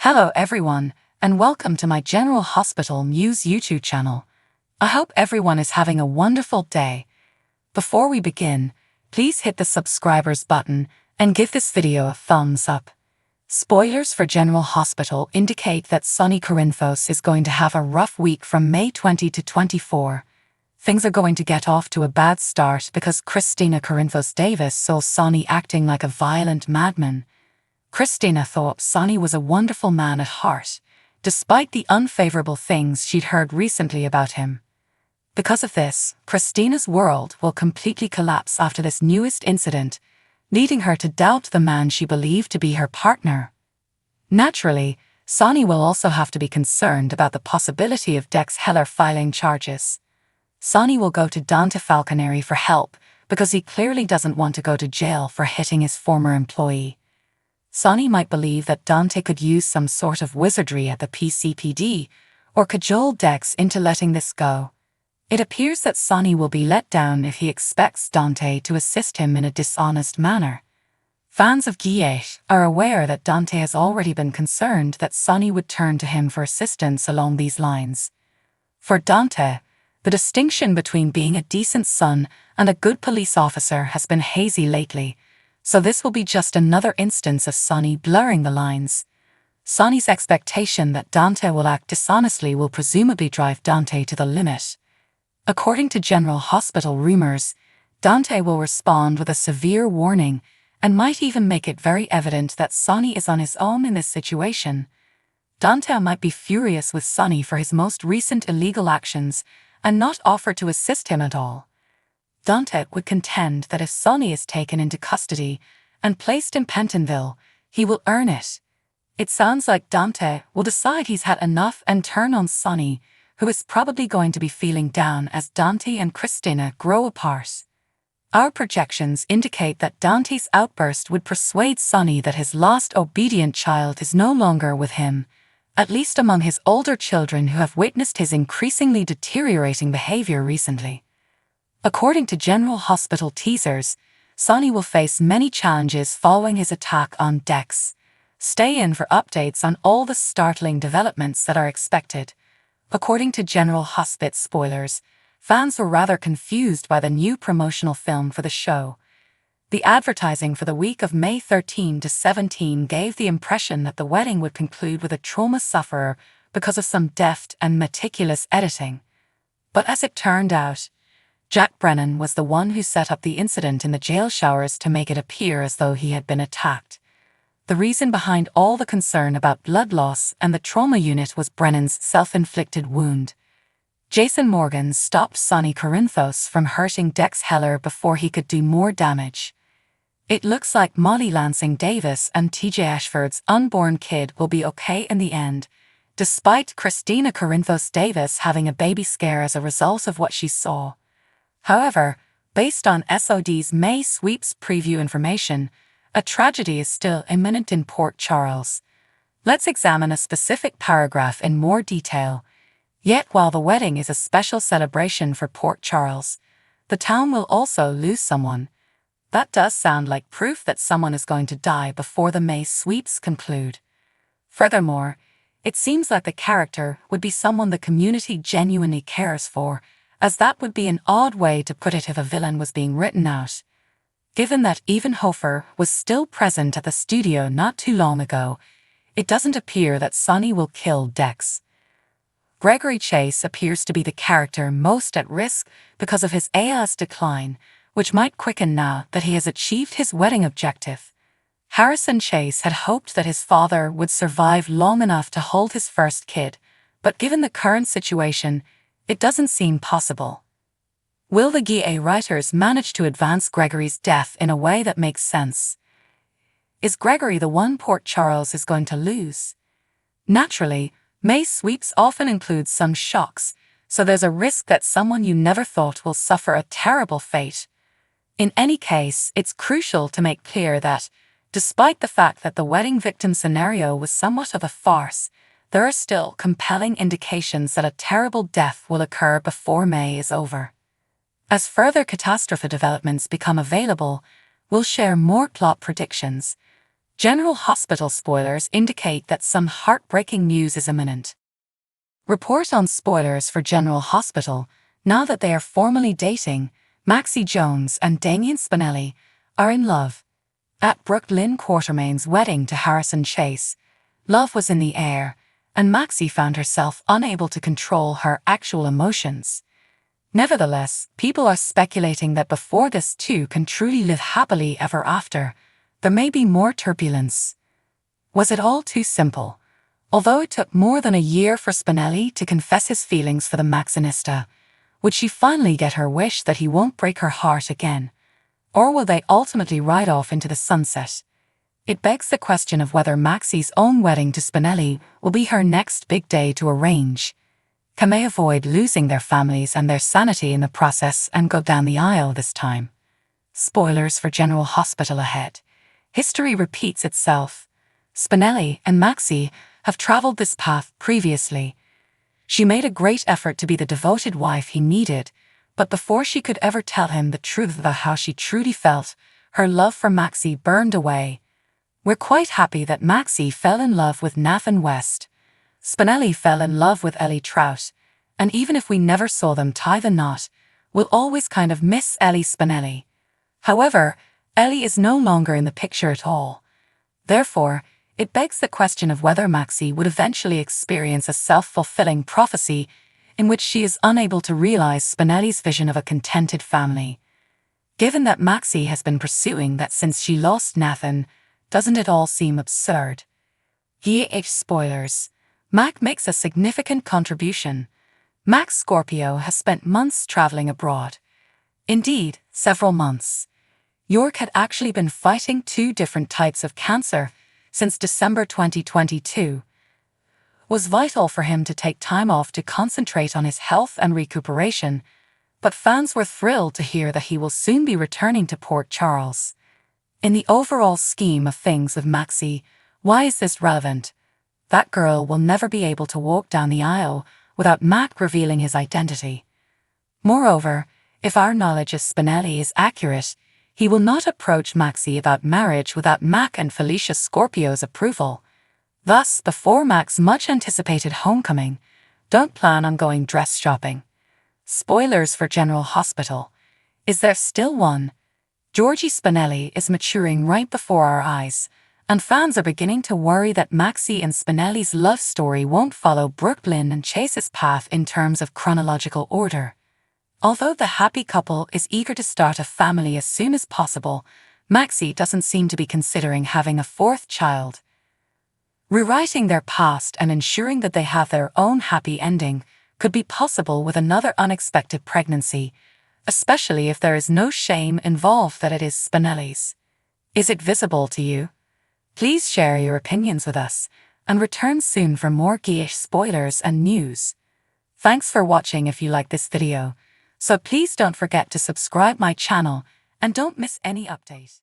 Hello everyone, and welcome to my General Hospital News YouTube channel. I hope everyone is having a wonderful day. Before we begin, please hit the subscribers button and give this video a thumbs up. Spoilers for General Hospital indicate that Sonny Corinthos is going to have a rough week from May 20 to 24. Things are going to get off to a bad start because Christina Corinthos Davis saw Sonny acting like a violent madman. Christina thought Sonny was a wonderful man at heart, despite the unfavorable things she'd heard recently about him. Because of this, Christina's world will completely collapse after this newest incident, leading her to doubt the man she believed to be her partner. Naturally, Sonny will also have to be concerned about the possibility of Dex Heller filing charges. Sonny will go to Dante Falconeri for help because he clearly doesn't want to go to jail for hitting his former employee. Sonny might believe that Dante could use some sort of wizardry at the PCPD or cajole Dex into letting this go. It appears that Sonny will be let down if he expects Dante to assist him in a dishonest manner. Fans of Guillet are aware that Dante has already been concerned that Sonny would turn to him for assistance along these lines. For Dante, the distinction between being a decent son and a good police officer has been hazy lately, so this will be just another instance of Sonny blurring the lines. Sonny's expectation that Dante will act dishonestly will presumably drive Dante to the limit. According to General Hospital rumors, Dante will respond with a severe warning and might even make it very evident that Sonny is on his own in this situation. Dante might be furious with Sonny for his most recent illegal actions and not offer to assist him at all. Dante would contend that if Sonny is taken into custody and placed in Pentonville, he will earn it. It sounds like Dante will decide he's had enough and turn on Sonny, who is probably going to be feeling down as Dante and Christina grow apart. Our projections indicate that Dante's outburst would persuade Sonny that his lost obedient child is no longer with him, at least among his older children who have witnessed his increasingly deteriorating behavior recently. According to General Hospital teasers, Sonny will face many challenges following his attack on Dex. Stay in for updates on all the startling developments that are expected. According to General Hospital spoilers, fans were rather confused by the new promotional film for the show. The advertising for the week of May 13 to 17 gave the impression that the wedding would conclude with a trauma sufferer because of some deft and meticulous editing. But as it turned out, Jack Brennan was the one who set up the incident in the jail showers to make it appear as though he had been attacked. The reason behind all the concern about blood loss and the trauma unit was Brennan's self-inflicted wound. Jason Morgan stopped Sonny Corinthos from hurting Dex Heller before he could do more damage. It looks like Molly Lansing Davis and TJ Ashford's unborn kid will be okay in the end, despite Christina Corinthos Davis having a baby scare as a result of what she saw. However, based on SOD's May sweeps preview information, a tragedy is still imminent in Port Charles. Let's examine a specific paragraph in more detail. Yet while the wedding is a special celebration for Port Charles, the town will also lose someone. That does sound like proof that someone is going to die before the May sweeps conclude. Furthermore, it seems like the character would be someone the community genuinely cares for, as that would be an odd way to put it if a villain was being written out. Given that even Hofer was still present at the studio not too long ago, it doesn't appear that Sonny will kill Dex. Gregory Chase appears to be the character most at risk because of his ALS decline, which might quicken now that he has achieved his wedding objective. Harrison Chase had hoped that his father would survive long enough to hold his first kid, but given the current situation, it doesn't seem possible. Will the GA writers manage to advance Gregory's death in a way that makes sense? Is Gregory the one Port Charles is going to lose? Naturally, May sweeps often include some shocks, so there's a risk that someone you never thought will suffer a terrible fate. In any case, it's crucial to make clear that, despite the fact that the wedding victim scenario was somewhat of a farce, there are still compelling indications that a terrible death will occur before May is over. As further catastrophe developments become available, we'll share more plot predictions. General Hospital spoilers indicate that some heartbreaking news is imminent. Report on spoilers for General Hospital. Now that they are formally dating, Maxie Jones and Damien Spinelli are in love. At Brooke Lynn Quartermain's wedding to Harrison Chase, love was in the air, and Maxie found herself unable to control her actual emotions. Nevertheless, people are speculating that before this two can truly live happily ever after, there may be more turbulence. Was it all too simple? Although it took more than a year for Spinelli to confess his feelings for the Maxinista, would she finally get her wish that he won't break her heart again? Or will they ultimately ride off into the sunset? It begs the question of whether Maxie's own wedding to Spinelli will be her next big day to arrange. Can they avoid losing their families and their sanity in the process and go down the aisle this time? Spoilers for General Hospital ahead. History repeats itself. Spinelli and Maxie have traveled this path previously. She made a great effort to be the devoted wife he needed, but before she could ever tell him the truth about how she truly felt, her love for Maxie burned away. We're quite happy that Maxie fell in love with Nathan West. Spinelli fell in love with Ellie Trout, and even if we never saw them tie the knot, we'll always kind of miss Ellie Spinelli. However, Ellie is no longer in the picture at all. Therefore, it begs the question of whether Maxie would eventually experience a self-fulfilling prophecy in which she is unable to realize Spinelli's vision of a contented family. Given that Maxie has been pursuing that since she lost Nathan, doesn't it all seem absurd? Spoilers. Mac makes a significant contribution. Mac Scorpio has spent months traveling abroad. Indeed, several months. York had actually been fighting 2 different types of cancer since December 2022. Was vital for him to take time off to concentrate on his health and recuperation, but fans were thrilled to hear that he will soon be returning to Port Charles. In the overall scheme of things of Maxie, why is this relevant? That girl will never be able to walk down the aisle without Mac revealing his identity. Moreover, if our knowledge of Spinelli is accurate, he will not approach Maxie about marriage without Mac and Felicia Scorpio's approval. Thus, before Mac's much-anticipated homecoming, don't plan on going dress shopping. Spoilers for General Hospital. Is there still one? Georgie Spinelli is maturing right before our eyes, and fans are beginning to worry that Maxie and Spinelli's love story won't follow Brooke Lynn and Chase's path in terms of chronological order. Although the happy couple is eager to start a family as soon as possible, Maxie doesn't seem to be considering having a 4th child. Rewriting their past and ensuring that they have their own happy ending could be possible with another unexpected pregnancy, especially if there is no shame involved that it is Spinelli's. Is it visible to you? Please share your opinions with us, and return soon for more geekish spoilers and news. Thanks for watching. If you like this video, so please don't forget to subscribe my channel and don't miss any update.